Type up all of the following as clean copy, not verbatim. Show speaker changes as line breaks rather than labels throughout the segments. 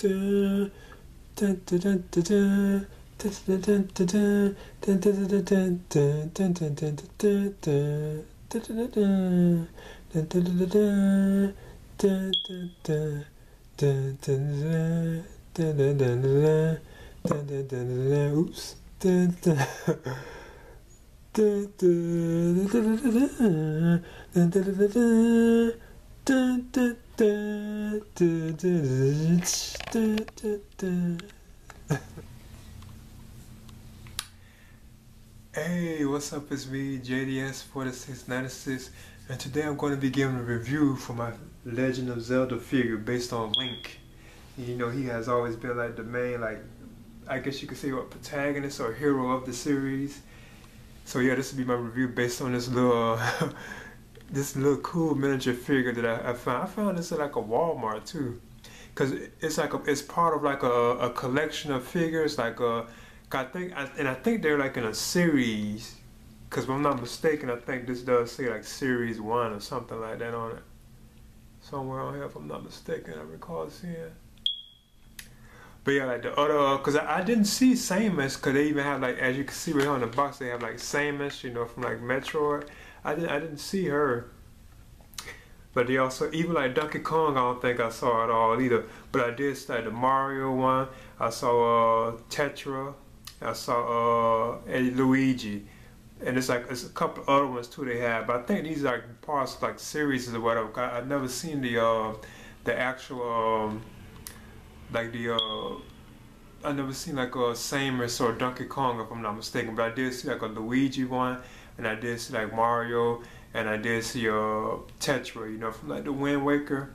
Oops. Hey, what's up? It's me, JDS4696, and today I'm going to be giving a review for my Legend of Zelda figure based on Link. You know, he has always been like the main, like, I guess you could say, what, protagonist or hero of the series. So yeah, this will be my review based on this little this little cool miniature figure that I found. I found this at like a Walmart too, cause it's like it's part of like a collection of figures. Like I think they're like in a series. Cause if I'm not mistaken, I think this does say like series 1 or something like that on it. Somewhere on here, if I'm not mistaken, I recall seeing. But yeah, like the other, cause I didn't see Samus, cause they even have like, as you can see right here on the box, they have like Samus, you know, from like Metroid. I didn't see her. But they also, even like Donkey Kong, I don't think I saw it all either. But I did see like the Mario one. I saw Tetra. I saw Luigi. And it's a couple other ones too they have. But I think these are like parts of like series or whatever. I've never seen the actual like I never seen like a Samus or Donkey Kong if I'm not mistaken, but I did see like a Luigi one, and I did see like Mario, and I did see Tetra, you know, from like the Wind Waker.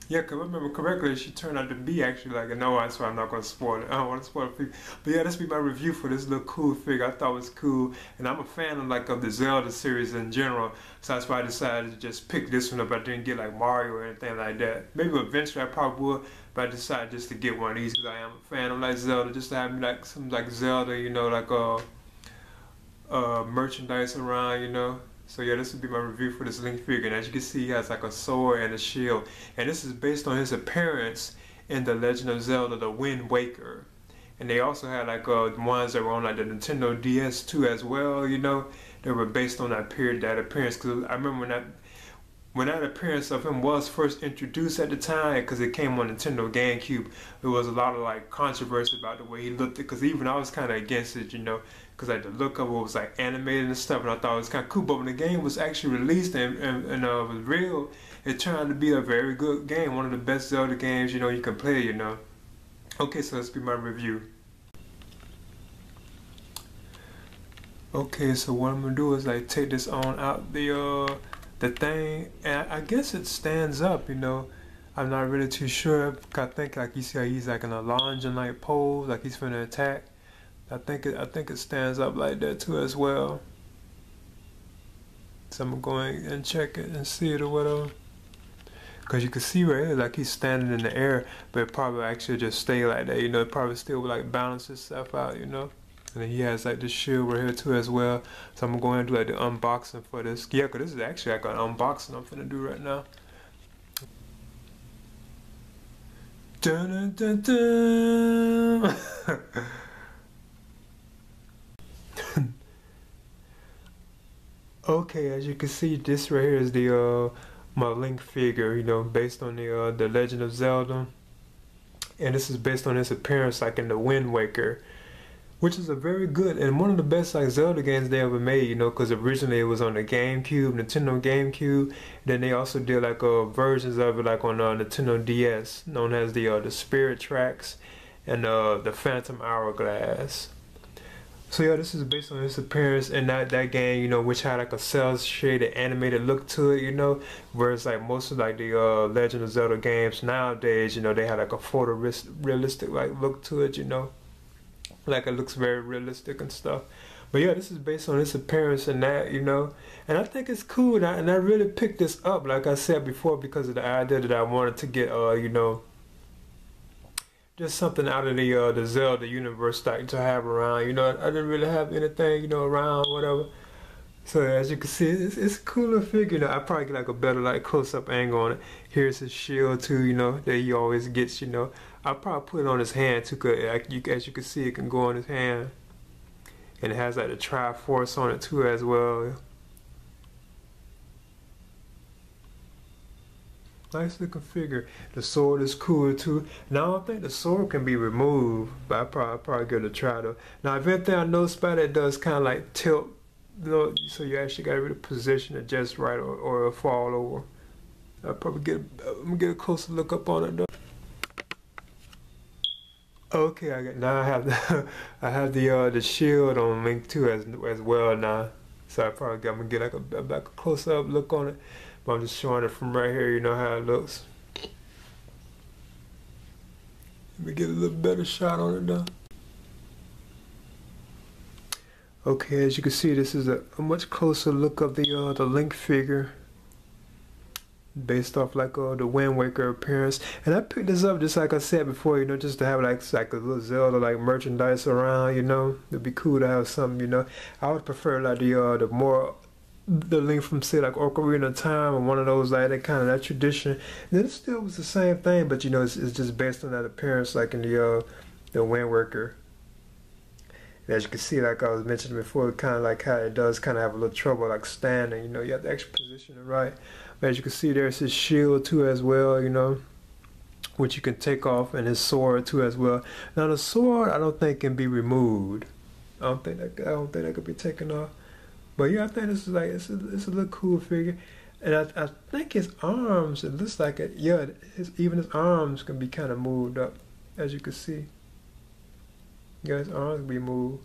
Yeah, cause I remember correctly, she turned out to be actually like, no, that's why I'm not gonna spoil it. I don't want to spoil it. But yeah, this will be my review for this little cool figure. I thought it was cool, and I'm a fan of the Zelda series in general, so that's why I decided to just pick this one up. I didn't get like Mario or anything like that. Maybe eventually I probably would, but I decided just to get one of these because I am a fan of like Zelda, just to have like some like Zelda, you know, like merchandise around, you know. So yeah, this will be my review for this Link figure, and as you can see, he has like a sword and a shield, and this is based on his appearance in The Legend of Zelda: The Wind Waker. And they also had like ones that were on like the Nintendo DS too as well, you know. They were based on that appearance, because I remember when that appearance of him was first introduced at the time, because it came on Nintendo GameCube, there was a lot of like controversy about the way he looked, because even I was kind of against it, you know, because like the look of it was like animated and stuff, and I thought it was kind of cool. But when the game was actually released and was real, it turned out to be a very good game, one of the best Zelda games, you know, you can play, you know. Okay, so let's be my review. Okay, so what I'm gonna do is like take this on out the thing, and I guess it stands up, you know. I'm not really too sure. I think like you see how he's like in a lunging like pose, like he's finna attack. I think it stands up like that too as well. So I'm gonna go in and check it and see it or whatever. Cause you can see right here like he's standing in the air, but it probably actually just stay like that, you know. It probably still like balance itself out, you know. And then he has like the shield right here too as well. So I'm gonna go ahead and do like the unboxing for this. Yeah, cause this is actually like an unboxing I'm finna do right now. Dun, dun, dun, dun. Okay, as you can see, this right here is the my Link figure, you know, based on the Legend of Zelda, and this is based on his appearance like in the Wind Waker, which is a very good and one of the best like Zelda games they ever made, you know, because originally it was on the GameCube, Nintendo GameCube. Then they also did like versions of it like on Nintendo DS, known as the Spirit Tracks and the Phantom Hourglass. So yeah, this is based on his appearance in that game, you know, which had like a cel shaded animated look to it, you know, whereas like most of like the Legend of Zelda games nowadays, you know, they had like a photorealistic like look to it, you know. Like it looks very realistic and stuff. But yeah, this is based on his appearance and that, you know. And I think it's cool, and I really picked this up, like I said before, because of the idea that I wanted to get, you know, just something out of the Zelda universe like to have around. You know, I didn't really have anything, you know, around, whatever. So as you can see, it's a cool little figure. You know, I probably get like a better like close-up angle on it. Here's his shield too. You know that he always gets. You know, I'll probably put it on his hand too. Cause as you can see, it can go on his hand, and it has like the Triforce on it too as well. Nice looking figure. The sword is cool too. Now I don't think the sword can be removed, but I'll probably give it a try though. Now if anything I noticed about it, does kind of like tilt, you know, so you actually got to really position it just right, or it'll fall over. I'll probably I'm gonna get a closer look up on it though. Okay, now I have the I have the shield on Link too as well now. So I'm gonna get like a close up look on it. But I'm just showing it from right here, you know how it looks. Let me get a little better shot on it though. Okay, as you can see, this is a much closer look of the Link figure, based off like the Wind Waker appearance. And I picked this up just like I said before, you know, just to have like a little Zelda like merchandise around, you know. It'd be cool to have something, you know. I would prefer like the Link from say like Ocarina of Time or one of those like that tradition. And it still was the same thing, but you know it's just based on that appearance like in the Wind Waker. And as you can see, like I was mentioning before, kind of like how it does kind of have a little trouble like standing. You know, you have to actually position it right. But as you can see, there's his shield too as well. You know, which you can take off, and his sword too as well. Now the sword I don't think can be removed. I don't think that could be taken off. But yeah, I think this is like it's a little cool figure, and I think his arms. It looks like it. Yeah, even his arms can be kind of moved up, as you can see. Yeah, his arms can be moved.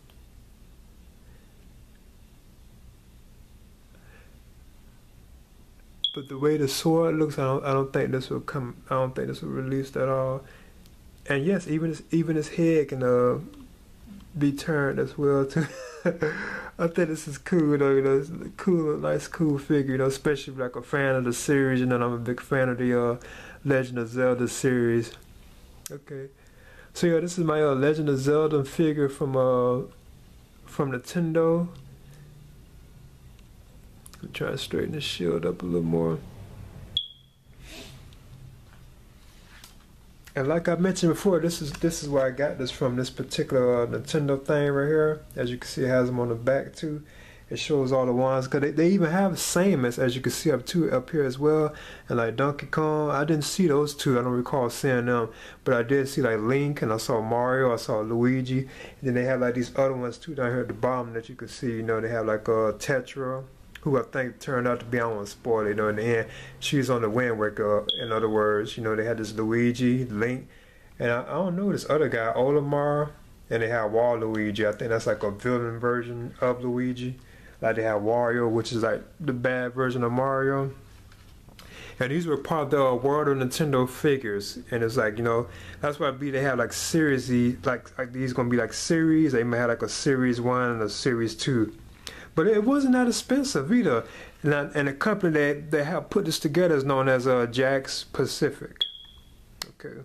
But the way the sword looks, I don't think this will come. I don't think this will release at all. And yes, even his head can be turned as well too. I think this is cool though, you know, it's a cool, nice, cool figure, you know, especially like a fan of the series, you know, and I'm a big fan of the Legend of Zelda series. Okay, so yeah, this is my Legend of Zelda figure from Nintendo. I'm trying to straighten the shield up a little more. And like I mentioned before, this is where I got this from, this particular Nintendo thing right here. As you can see, it has them on the back too. It shows all the ones, because they even have Samus, as you can see up here as well. And like Donkey Kong, I didn't see those two, I don't recall seeing them. But I did see like Link, and I saw Mario, I saw Luigi. And then they have like these other ones too down here at the bottom that you can see, you know, they have like Tetra, who I think turned out to be, I don't want to spoil it, you know, in the end, she's on the Wind Waker, in other words, you know, they had this Luigi, Link, and I don't know this other guy, Olimar, and they have Waluigi. I think that's like a villain version of Luigi. Like they have Wario, which is like the bad version of Mario. And these were part of the World of Nintendo figures, and it's like, you know, that's why they have like series, like these gonna be like series. They may have like a series 1 and a series 2. But it wasn't that expensive either. And the company that have put this together is known as Jakks Pacific. Okay.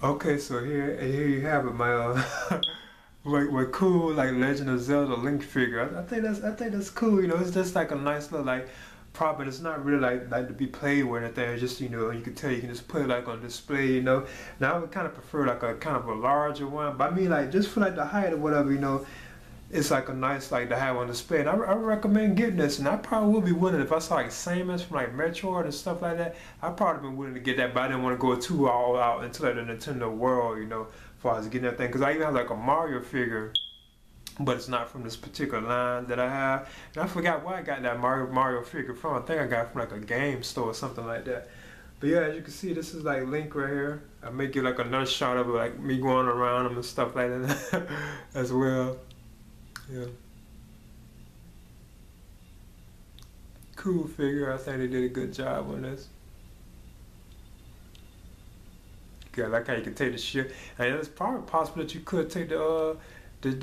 Okay, so here you have it, my my cool like Legend of Zelda Link figure. I think that's cool. You know, it's just like a nice little like prop, but it's not really like to be played with or anything. It's just, you know, you can tell you can just put it like on display, you know. Now I would kind of prefer like a kind of a larger one, but I mean like just for like the height or whatever, you know, it's like a nice like to have on display. And I recommend getting this, and I probably would be willing if I saw like Samus from like Metroid and stuff like that. I probably been willing to get that, but I didn't want to go too all out into like the Nintendo world, you know, as far as getting that thing. Because I even have like a Mario figure, but it's not from this particular line that I have. And I forgot where I got that Mario figure from. I think I got it from like a game store or something like that. But yeah, as you can see, this is like Link right here. I may get like another shot of it, like me going around him and stuff like that as well. Yeah. Cool figure. I think they did a good job on this. Yeah, I like how you can take the shit. And it's probably possible that you could take the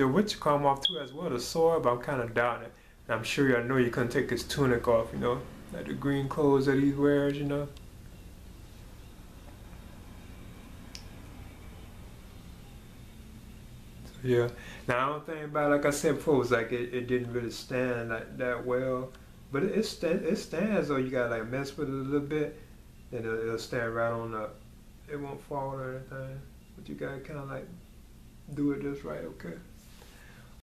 witch come off too as well, the sword, but I'm kind of doubting it. And I'm sure I know you couldn't take his tunic off, you know, like the green clothes that he wears, you know. So Yeah. Now, I don't think about it, like I said before, was like it didn't really stand like that well, but it stands though. You gotta like mess with it a little bit, and it'll stand right on up. It won't fall or anything, but you gotta kind of like do it just right. Okay.